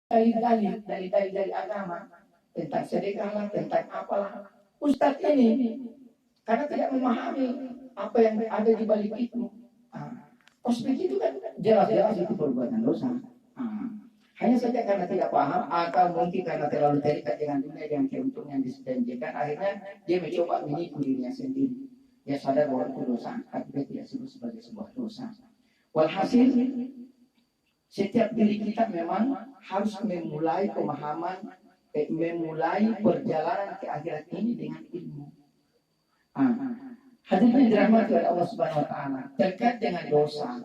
dari agama tentang sedekah lah, tentang apalah. Ustadz ini karena tidak memahami apa yang ada di balik itu. Kosmetik itu kan jelas-jelas itu perbuatan dosa. Hanya saja karena tidak paham atau mungkin karena terlalu terikat dengan dunia yang keuntungan dijanjikan, akhirnya dia mencoba menipu dirinya sendiri. Dia sadar bahwa itu dosa, tapi dia tidak sebut sebagai sebuah dosa. Walhasil, setiap diri kita memang harus memulai pemahaman, memulai perjalanan ke akhirat ini dengan ilmu. Hadirin dirahmati oleh Allah Subhanahu Wa Taala, terkait dengan dosa.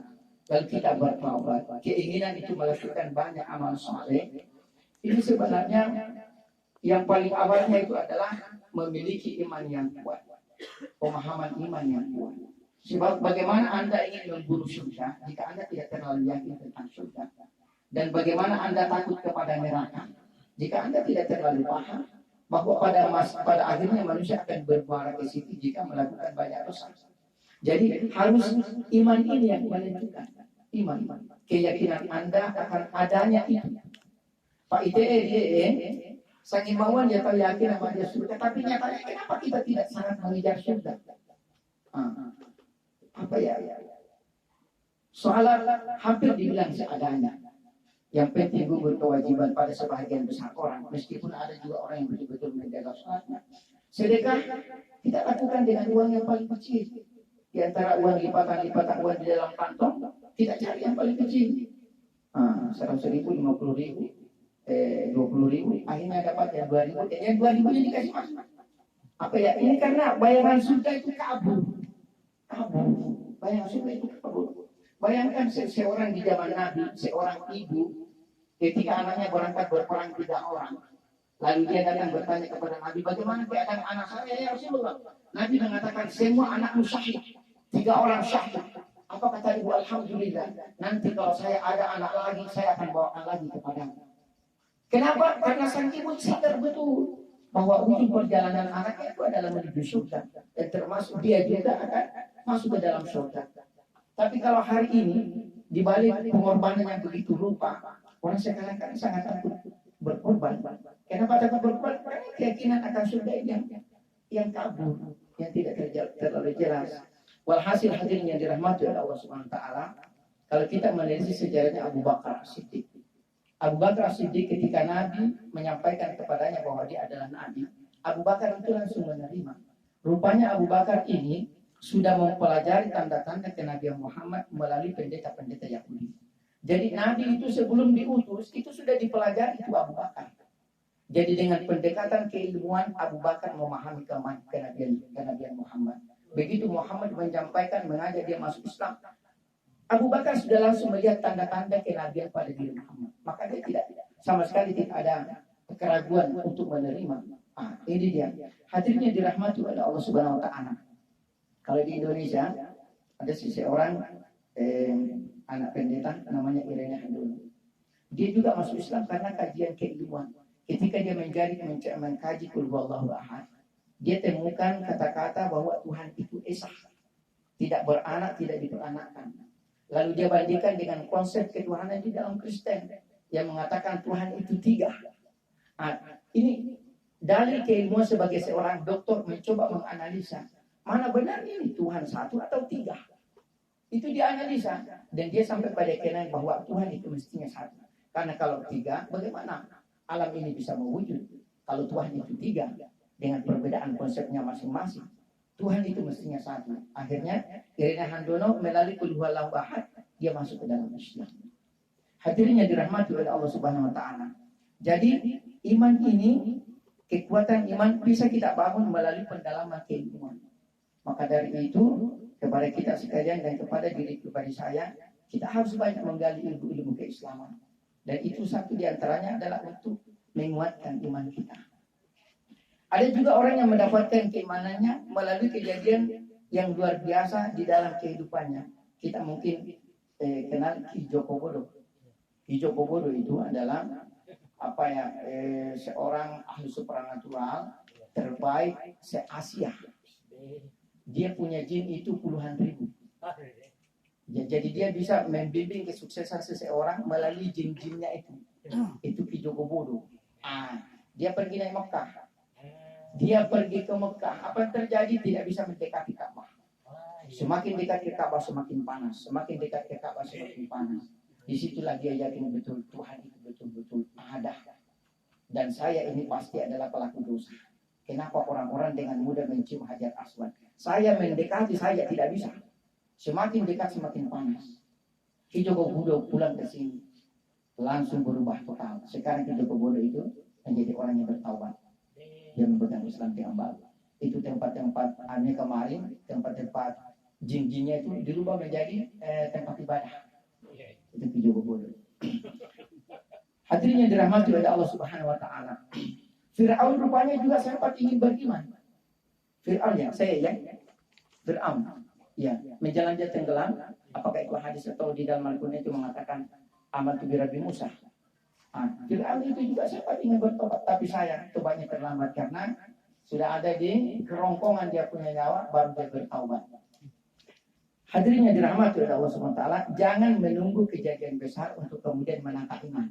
Kalau kita bertaubat, keinginan itu melakukan banyak amal soleh. Ini sebenarnya yang paling awalnya itu adalah memiliki iman yang kuat, pemahaman iman yang kuat. Sebab bagaimana Anda ingin memburu surga jika Anda tidak terlalu yakin tentang surga? Dan bagaimana Anda takut kepada neraka jika Anda tidak terlalu paham bahwa pada akhirnya manusia akan bermuara ke situ jika melakukan banyak dosa. Jadi harus iman ini yang menentukan. Iman, keyakinan Anda akan adanya itu. Pak ITE, saking bawaan dia tahu yakin sama dia surga, tapi nyatanya kenapa kita tidak sangat mengejar surga? Apa ya? Soalnya hampir dibilang seadanya. Yang penting gugur kewajiban pada sebagian besar orang, meskipun ada juga orang yang betul-betul menjaga sholatnya. Sedekah kita lakukan dengan uang yang paling kecil. Di antara uang lipatan-lipatan uang di dalam kantong, kita cari yang paling kecil. 100.000, 50.000, 20.000, akhirnya dapat yang 2.000, yang 2.000 nya dikasih masuk. Apa ya? Ini karena bayaran surga itu kabur. Bayaran surga itu kabur. Bayangkan seorang di zaman Nabi, seorang ibu, ketika anaknya berangkat berperang 3 orang. Lalu dia datang bertanya kepada Nabi, bagaimana keadaan anak saya ya Rasulullah? Nabi mengatakan, semua anakmu syahid. 3 orang syahid. Apa kata ibu? Alhamdulillah. Nanti kalau saya ada anak lagi, saya akan bawakan lagi kepadamu. Kenapa? Karena sang ibu sadar betul bahwa ujung perjalanan anaknya itu adalah menuju surga. Dan termasuk dia juga akan masuk ke dalam surga. Tapi kalau hari ini, di balik pengorbanan yang begitu rupa, orang sekarang kan sangat takut berkorban. Kenapa takut berkorban? Karena keyakinan akan surga yang kabur, yang tidak terlalu jelas. Walhasil hadirin yang dirahmati oleh Allah Subhanahu Wa Taala, kalau kita menelisik sejarahnya Abu Bakar As-Siddiq. Abu Bakar As-Siddiq ketika Nabi menyampaikan kepadanya bahwa dia adalah Nabi, Abu Bakar itu langsung menerima. Rupanya Abu Bakar ini sudah mempelajari tanda-tanda kenabian Muhammad melalui pendeta-pendeta Yahudi. Jadi Nabi itu sebelum diutus itu sudah dipelajari itu Abu Bakar. Jadi dengan pendekatan keilmuan Abu Bakar memahami kenabian Muhammad. Begitu Muhammad menyampaikan mengajak dia masuk Islam, Abu Bakar sudah langsung melihat tanda-tanda kenabian pada diri Muhammad. Maka dia tidak sama sekali tidak ada keraguan untuk menerima. Ini dia. Hadirnya dirahmati oleh Allah Subhanahu Wa Taala. Kalau di Indonesia ada seseorang anak pendeta namanya Irene Handono. Dia juga masuk Islam karena kajian keilmuan. Ketika dia mengkaji Qul Huwallahu Ahad, dia temukan kata-kata bahwa Tuhan itu esa, tidak beranak, tidak diperanakkan. Lalu dia bandingkan dengan konsep ketuhanan di dalam Kristen yang mengatakan Tuhan itu 3. Ini dalil keilmuan sebagai seorang doktor mencoba menganalisa mana benar ini Tuhan 1 atau 3. Itu dianalisa dan dia sampai pada keyakinan bahwa Tuhan itu mestinya 1. Karena kalau 3, bagaimana alam ini bisa mewujud? Kalau Tuhan itu 3 dengan perbedaan konsepnya masing-masing, Tuhan itu mestinya 1. Akhirnya Irene Handono melalui Qul Huwallahu Ahad dia masuk ke dalam Islam. Hadirin yang dirahmati oleh Allah Subhanahu Wa Taala. Jadi iman ini, kekuatan iman bisa kita bangun melalui pendalaman keilmuan. Maka dari itu kepada kita sekalian dan kepada diri pribadi saya, kita harus banyak menggali ilmu-ilmu keislaman. Dan itu satu diantaranya adalah untuk menguatkan iman kita. Ada juga orang yang mendapatkan keimanannya melalui kejadian yang luar biasa di dalam kehidupannya. Kita mungkin kenal Ki Joko Bodo. Ki Joko Bodo itu adalah seorang ahli supranatural terbaik se-Asia. Dia punya jin itu puluhan ribu. Ya, jadi dia bisa membimbing kesuksesan seseorang melalui jin-jinnya itu. Itu Ki Ki Joko Bodo. Dia pergi naik Mekah. Dia pergi ke Mekah. Apa yang terjadi? Tidak bisa mendekati Ka'bah. Semakin dekat ke Ka'bah semakin panas. Semakin dekat ke Ka'bah semakin panas. Disitulah dia yakin betul Tuhan itu betul-betul ada. Dan saya ini pasti adalah pelaku dosa. Kenapa orang-orang dengan mudah mencium Hajar Aswad? Saya mendekati saja tidak bisa. Semakin dekat semakin panas. Ki Joko Bodo pulang ke sini. Langsung berubah total. Sekarang Ki Joko Bodo itu menjadi orang yang bertaubat. Dia memegang Islam yang baru. Itu tempat-tempat aneh kemarin, tempat-tempat jin-jinnya itu dirubah menjadi tempat ibadah. Itu Ki Joko Bodo. Hadirin yang dirahmati oleh Allah Subhanahu wa taala. Fir'aun rupanya juga sempat ingin beriman. Fir'aun ya, saya ya. Fir'aun ya, menjelajah tenggelam. Apakah itu hadis atau di dalam Al-Qur'an itu mengatakan amantu bi Rabbi Musa. Fir'aun itu juga sempat ingin bertobat, tapi sayang tobatnya terlambat karena sudah ada di kerongkongan dia punya nyawa baru dia bertaubat. Hadirin yang dirahmati oleh Allah Subhanahu wa taala, jangan menunggu kejadian besar untuk kemudian menangkap iman.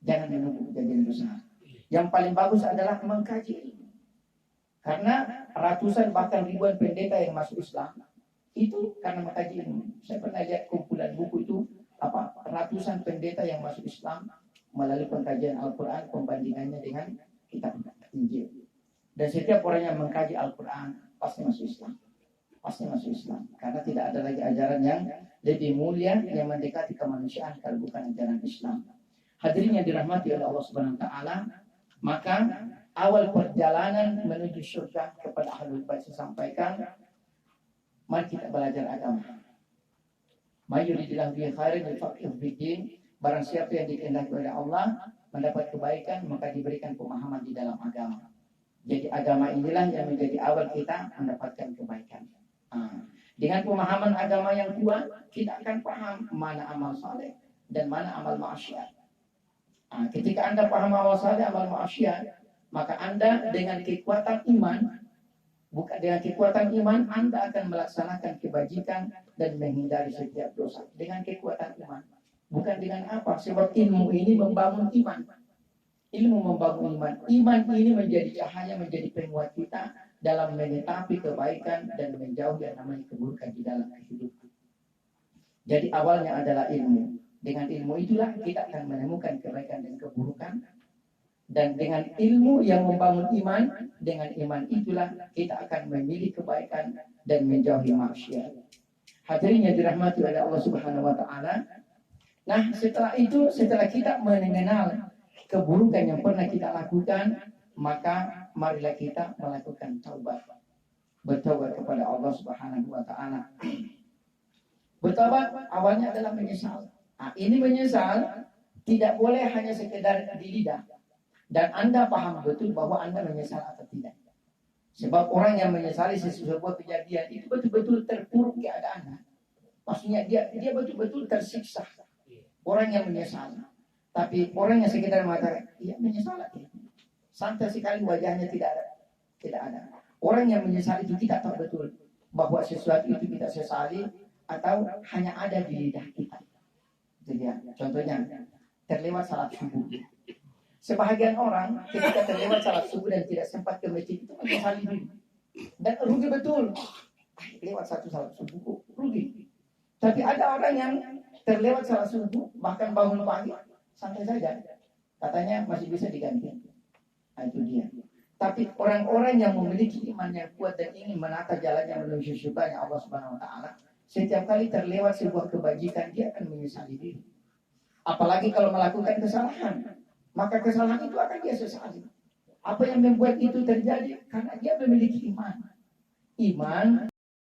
Jangan menunggu kejadian besar. Yang paling bagus adalah mengkaji ilmu. Karena ratusan bahkan ribuan pendeta yang masuk Islam itu karena mengkaji ilmu. Saya pernah lihat kumpulan buku itu ratusan pendeta yang masuk Islam melalui pengkajian Al-Quran, pembandingannya dengan kitab Injil. Dan setiap orang yang mengkaji Al-Quran pasti masuk Islam. Pasti masuk Islam. Karena tidak ada lagi ajaran yang lebih mulia yang mendekati kemanusiaan kalau bukan ajaran Islam. Hadirin yang dirahmati oleh Allah Subhanahu wa taala, maka awal perjalanan menuju surga kepada ahlul bait saya sampaikan, mari kita belajar agama. Mayuridillahu bihi khairan yufaqihu fid-din. Barang siapa yang dikehendaki oleh Allah mendapat kebaikan, maka diberikan pemahaman di dalam agama. Jadi agama inilah yang menjadi awal kita mendapatkan kebaikan. Dengan pemahaman agama yang kuat, kita akan paham mana amal saleh dan mana amal maksiat. Ketika Anda paham amal saleh, amal maksiat, maka Anda dengan kekuatan iman, bukan dengan kekuatan iman, Anda akan melaksanakan kebajikan dan menghindari setiap dosa. Dengan kekuatan iman, bukan dengan apa? Sebab ilmu ini membangun iman. Ilmu membangun iman. Iman ini menjadi cahaya, menjadi penguat kita dalam menetapi kebaikan dan menjauhi yang namanya keburukan di dalam kehidupan. Jadi awalnya adalah ilmu. Dengan ilmu itulah kita akan menemukan kebaikan dan keburukan. Dan dengan ilmu yang membangun iman, dengan iman itulah kita akan memilih kebaikan dan menjauhi maksiat. Hadirin yang dirahmati oleh Allah Subhanahu wa taala. Nah, setelah itu, setelah kita mengenal keburukan yang pernah kita lakukan, maka marilah kita melakukan taubat. Bertaubat kepada Allah Subhanahu wa taala. Bertaubat awalnya adalah menyesal. Ini menyesal tidak boleh hanya sekedar di lidah. Dan Anda paham betul bahwa Anda menyesal atau tidak. Sebab orang yang menyesali sesuatu kejadian itu betul-betul terpuruk keadaannya. Maksudnya dia betul-betul tersiksa. Orang yang menyesal. Tapi orang yang sekedar mengatakan, iya menyesal. Santai sekali wajahnya tidak ada. Orang yang menyesal itu kita tahu betul bahwa sesuatu itu kita sesali atau hanya ada di lidah kita. Jadi contohnya terlewat salat subuh. Sebahagian orang ketika terlewat salat subuh dan tidak sempat ke masjid itu menyesali diri. Dan rugi betul. Lewat satu salat subuh rugi. Tapi ada orang yang terlewat salat subuh bahkan bangun pagi santai saja. Katanya masih bisa diganti. Itu dia. Tapi orang-orang yang memiliki iman yang kuat dan ingin menata jalan yang menuju surganya Allah Subhanahu wa taala, setiap kali terlewat sebuah kebajikan dia akan menyesali diri. Apalagi kalau melakukan kesalahan, maka kesalahan itu akan dia sesali. Apa yang membuat itu terjadi? Karena dia memiliki iman. Iman